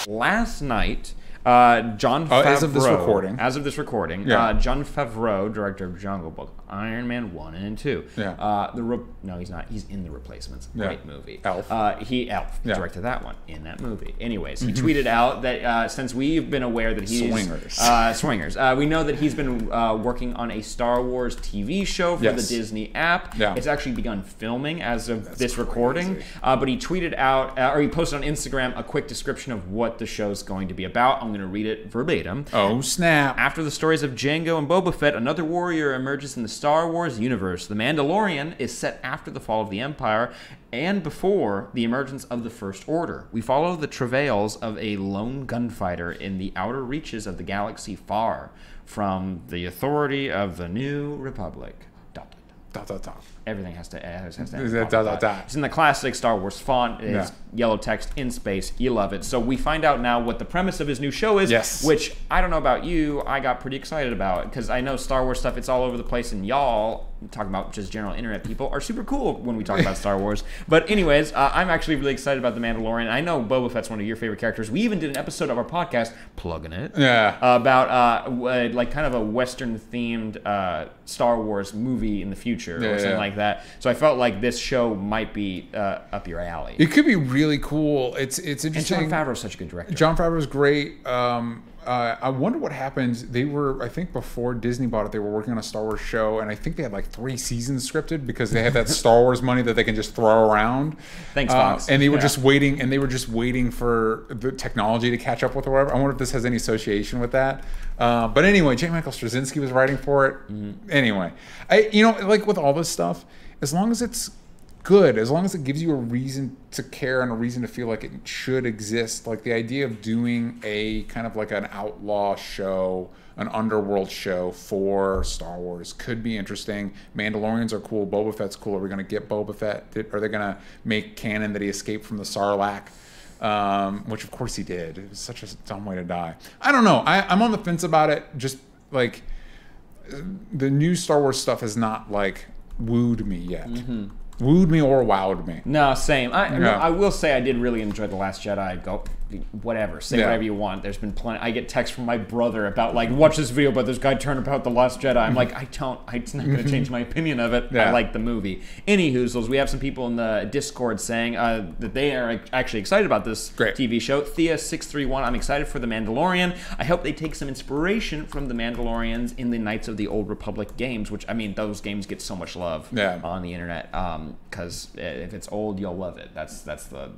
Last night, Jon Favreau, as of this recording, Jon Favreau, director of Jungle Book, Iron Man 1 and 2. Yeah. No, he's not. He's in The Replacements. Great movie. Elf. Elf directed that one in that movie. Anyways, he tweeted out that since we've been aware that he's Swingers, we know that he's been working on a Star Wars TV show for the Disney app. Yeah. It's actually begun filming as of this recording. But he tweeted out, or he posted on Instagram, a quick description of what the show's going to be about. I'm going to read it verbatim. Oh, snap. After the stories of Jango and Boba Fett, another warrior emerges in the Star Wars universe. The Mandalorian is set after the fall of the Empire and before the emergence of the First Order. We follow the travails of a lone gunfighter in the outer reaches of the galaxy far from the authority of the New Republic. Everything has to end. It's in the classic Star Wars font. It's yellow text in space. You love it. So we find out now what the premise of his new show is, which I don't know about you, I got pretty excited about because I know Star Wars stuff, it's all over the place, and y'all, talking about just general internet people, are super cool when we talk about Star Wars. But anyways, I'm actually really excited about The Mandalorian. I know Boba Fett's one of your favorite characters. We even did an episode of our podcast, plugging it, about like kind of a Western-themed Star Wars movie in the future or something like that. So I felt like this show might be up your alley. It could be really cool. It's interesting. And Jon Favreau's such a good director. Jon Favreau's great. I wonder what happened. They were, I think before Disney bought it, they were working on a Star Wars show, and I think they had like 3 seasons scripted because they had that Star Wars money that they can just throw around. Thanks, Fox. And they were just waiting, for the technology to catch up with or whatever. I wonder if this has any association with that. But anyway, J. Michael Straczynski was writing for it. Anyway, like with all this stuff, as long as it's good, as long as it gives you a reason to care and a reason to feel like it should exist, like the idea of doing a kind of like an outlaw show, an underworld show for Star Wars could be interesting. Mandalorians are cool. Boba Fett's cool. Are we going to get Boba Fett? Are they going to make canon that he escaped from the Sarlacc? Which of course he did. It was such a dumb way to die. I don't know. I'm on the fence about it. Just like the new Star Wars stuff has not like wooed me yet. Wooed me or wowed me. No, same. I will say I did really enjoy The Last Jedi. Go, whatever. Say whatever you want. There's been plenty. I get texts from my brother about like, watch this video about this guy turning about The Last Jedi. I'm like, it's not going to change my opinion of it. I like the movie. Anywhoozles, we have some people in the Discord saying that they are actually excited about this TV show. Thea631, I'm excited for The Mandalorian. I hope they take some inspiration from the Mandalorians in the Knights of the Old Republic games, which, I mean, those games get so much love on the internet. Because if it's old, you'll love it. That's the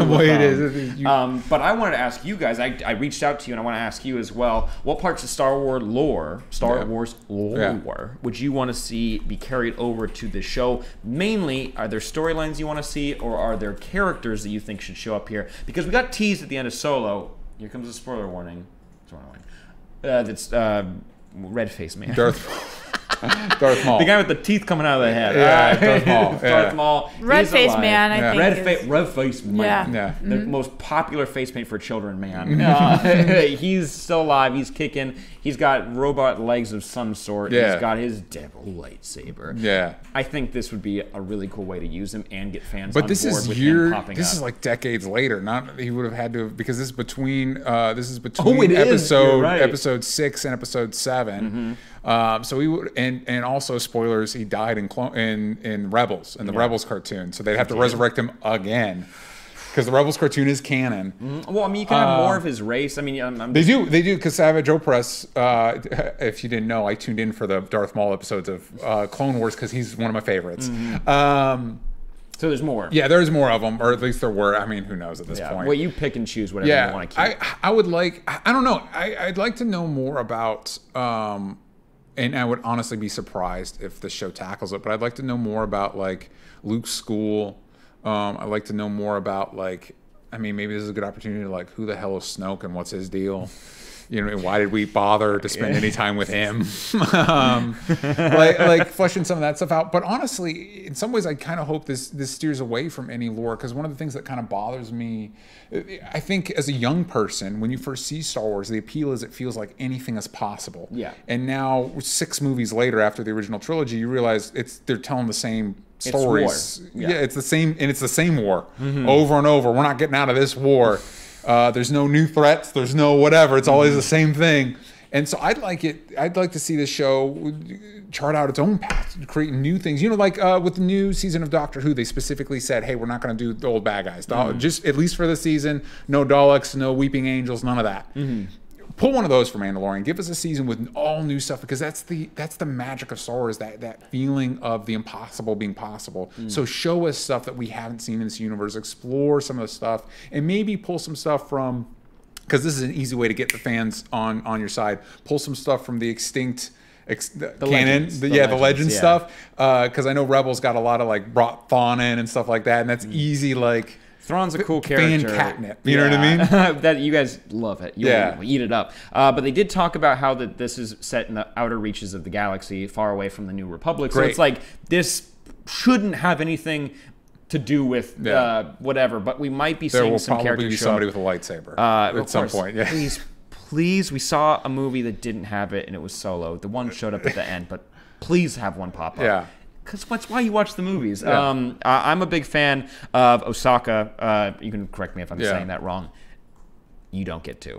way it is. But I wanted to ask you guys. I reached out to you, and I want to ask you as well. What parts of Star Wars lore, would you want to see be carried over to the show? Mainly, are there storylines you want to see, or are there characters that you think should show up here? Because we got teased at the end of Solo. Here comes a spoiler warning. That's red face man. Darth Maul. The guy with the teeth coming out of the head. Darth Maul. Darth Maul. Red face man, I think. Red face man. Yeah. The most popular face paint for children, man. He's still alive. He's kicking. He's got robot legs of some sort. He's got his devil lightsaber. Yeah. I think this would be a really cool way to use him and get fans on board with him popping up. This is like decades later. Not he would have had to, because this is between episode 6 and episode 7. So he would, and also spoilers, he died in Rebels, in the Rebels cartoon. So they'd have to resurrect him again, because the Rebels cartoon is canon. Well, I mean, you can have more of his race. I mean, they do, because Savage Opress, if you didn't know, I tuned in for the Darth Maul episodes of Clone Wars because he's one of my favorites. So there's more. Yeah, there's more of them, or at least there were. I mean, who knows at this point. Well, you pick and choose whatever you want to keep. I would like, I don't know, I'd like to know more about, and I would honestly be surprised if the show tackles it, but I'd like to know more about like Luke's school. I'd like to know more about like, I mean, maybe this is a good opportunity to like, who the hell is Snoke and what's his deal? You know, why did we bother to spend any time with him? like fleshing some of that stuff out. But honestly, in some ways, I kind of hope this steers away from any lore, because one of the things that kind of bothers me, I think as a young person, when you first see Star Wars, the appeal is it feels like anything is possible. Yeah. And now 6 movies later after the original trilogy, you realize they're telling the same stories. It's war. It's the same, and it's the same war over and over. We're not getting out of this war. There's no new threats. There's no whatever. It's always the same thing. And so I'd like to see this show chart out its own path, create new things. You know, like with the new season of Doctor Who, they specifically said, hey, we're not going to do the old bad guys. Just at least for the season, no Daleks, no Weeping Angels, none of that. Pull one of those for Mandalorian. Give us a season with all new stuff, because that's the magic of Star Wars, that feeling of the impossible being possible. So show us stuff that we haven't seen in this universe. Explore some of the stuff, and maybe pull some stuff from, because this is an easy way to get the fans on your side. Pull some stuff from the extinct canon, the legend stuff. Because I know Rebels got a lot of like brought Thrawn in and stuff like that, and that's easy like. Thrawn's a cool character. Fan catnip. You know what I mean? That you guys love it. You'll eat it up. But they did talk about how that this is set in the outer reaches of the galaxy, far away from the New Republic. So it's like this shouldn't have anything to do with whatever. But we might be seeing some characters show somebody with a lightsaber at some point. Yeah. Please. We saw a movie that didn't have it, and it was Solo. The one showed up at the end, but please have one pop up. Yeah. Because that's why you watch the movies. Yeah. I'm a big fan of Osaka. You can correct me if I'm saying that wrong. You don't get to.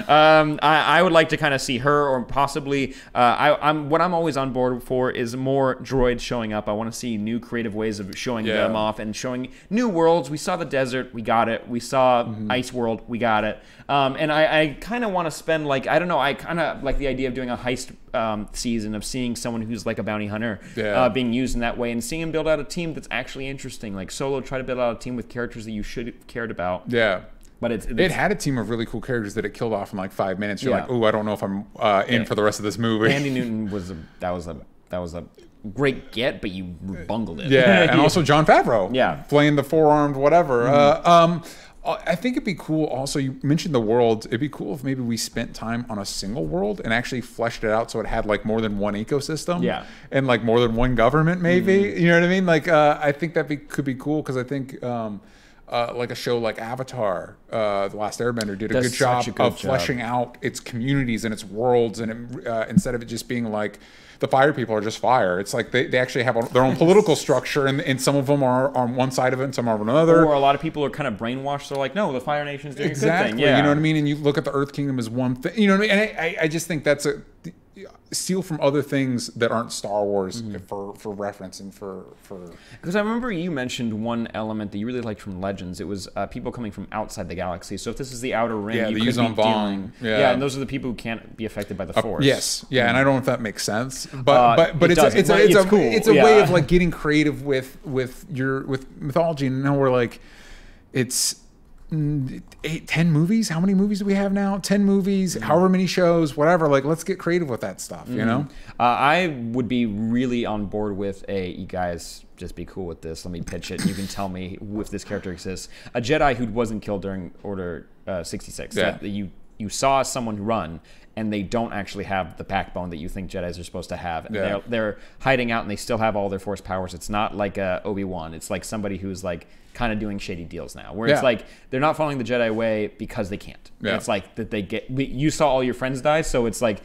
I would like to kind of see her, or possibly what I'm always on board for is more droids showing up. I want to see new creative ways of showing them off and showing new worlds. We saw the desert, we got it. We saw Ice World, we got it. And I kind of want to spend like, I don't know, I kind of like the idea of doing a heist season of seeing someone who's like a bounty hunter being used in that way, and seeing him build out a team that's actually interesting. Like Solo, try to build out a team with characters that you should have cared about. Yeah. But it had a team of really cool characters that it killed off in like 5 minutes. You're like, oh, I don't know if I'm in for the rest of this movie. Andy Newton was a great get, but you bungled it. Yeah, and also Jon Favreau, playing the four-armed whatever. I think it'd be cool. Also, you mentioned the world. It'd be cool if maybe we spent time on a single world and actually fleshed it out so it had like more than one ecosystem. And like more than one government, maybe. You know what I mean? Like, I think that could be cool, because I think. Like a show like Avatar, The Last Airbender, did a good job of fleshing out its communities and its worlds, and instead of it just being like the fire people are just fire, it's like they actually have their own political structure, and some of them are on one side of it and some are on another. Or a lot of people are kind of brainwashed. They're like, no, the Fire Nation's doing a good thing. You know what I mean? And you look at the Earth Kingdom as one thing. You know what I mean? And I just think that's a steal from other things that aren't Star Wars for reference and for. Because I remember you mentioned one element that you really liked from Legends. It was people coming from outside the galaxy. So if this is the Outer Rim, you could be dealing. And those are the people who can't be affected by the Force. Yes, and I don't know if that makes sense, but it's a way of like getting creative with mythology, and now we're like, it's. 10 movies. How many movies do we have now? 10 movies, however many shows, whatever. Like, let's get creative with that stuff, you know? I would be really on board with you guys just be cool with this. Let me pitch it. You can tell me if this character exists. A Jedi who wasn't killed during Order 66. That you saw someone run, and they don't actually have the backbone that you think Jedis are supposed to have. And they're hiding out, and they still have all their Force powers. It's not like Obi-Wan. It's like somebody who's like kind of doing shady deals now, where it's like they're not following the Jedi way because they can't. It's like that you saw all your friends die, so it's like,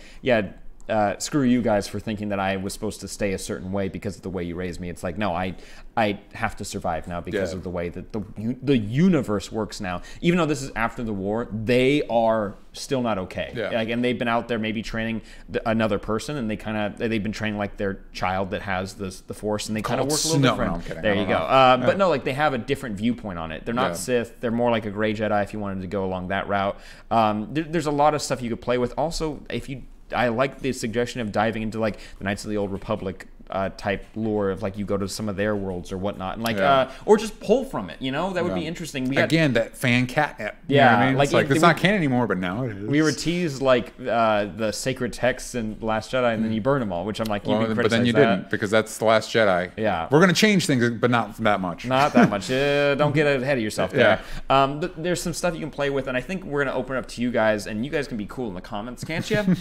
screw you guys for thinking that I was supposed to stay a certain way because of the way you raised me. It's like, no, I have to survive now because of the way that the universe works now. Even though this is after the war, they are still not okay. Like, and they've been out there maybe training another person, and they've been training like their child that has the Force, and they kind of work a little different. No, I'm kidding. There you go. But no, like they have a different viewpoint on it. They're not Sith. They're more like a gray Jedi if you wanted to go along that route. There's a lot of stuff you could play with. Also, I like the suggestion of diving into like the Knights of the Old Republic type lore of like you go to some of their worlds or whatnot, and like or just pull from it. You know, that would be interesting. That fan catnip. You know what I mean? Like it's not canon anymore, but now it is. We were teased like the sacred texts in The Last Jedi, and then you burn them all, which I'm like, but then you didn't, because that's The Last Jedi. We're gonna change things, but not that much. Not that much. Don't get ahead of yourself there. There's some stuff you can play with, and I think we're gonna open it up to you guys, and you guys can be cool in the comments, can't you?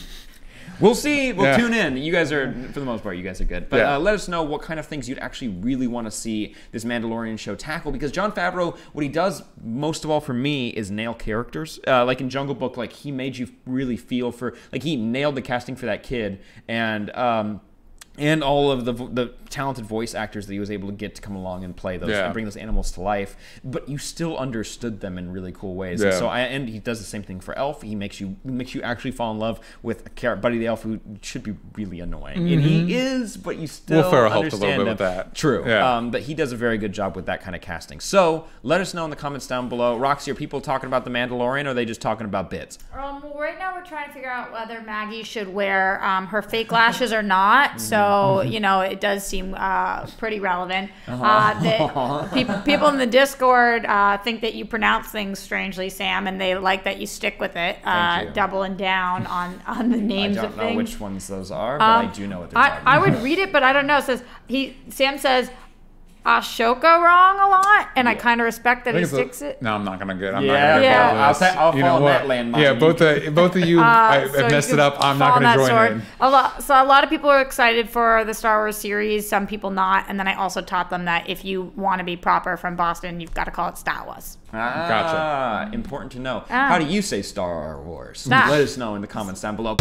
We'll see. We'll tune in. You guys are, for the most part, you guys are good. But let us know what kind of things you'd actually really want to see this Mandalorian show tackle. Because Jon Favreau, what he does most of all for me is nail characters. Like in Jungle Book, like he made you really feel for, like he nailed the casting for that kid. And all of the talented voice actors that he was able to get to come along and play those and bring those animals to life, but you still understood them in really cool ways. And so and he does the same thing for Elf. He makes you actually fall in love with Buddy the Elf, who should be really annoying, and he is, but you still Will Ferrell helped a understand little bit him. with that. True, but he does a very good job with that kind of casting. So let us know in the comments down below. Roxy, are people talking about The Mandalorian, or are they just talking about bits? Well, right now we're trying to figure out whether Maggie should wear her fake lashes or not. So, you know, it does seem pretty relevant. People in the Discord think that you pronounce things strangely, Sam, and they like that you stick with it, doubling down on the names of things. I don't know which ones those are, but I do know what they're talking about. I would read it, but I don't know. It says Sam says Ashoka wrong a lot, and I kind of respect that he sticks it. No, I'm not gonna get. I'll fall on that landmine. Yeah, both of you have messed it up. I'm not gonna join in. A lot of people are excited for the Star Wars series. Some people not. And then I also taught them that if you want to be proper from Boston, you've got to call it Star Wars. Gotcha. Important to know. How do you say Star Wars? Let us know in the comments down below.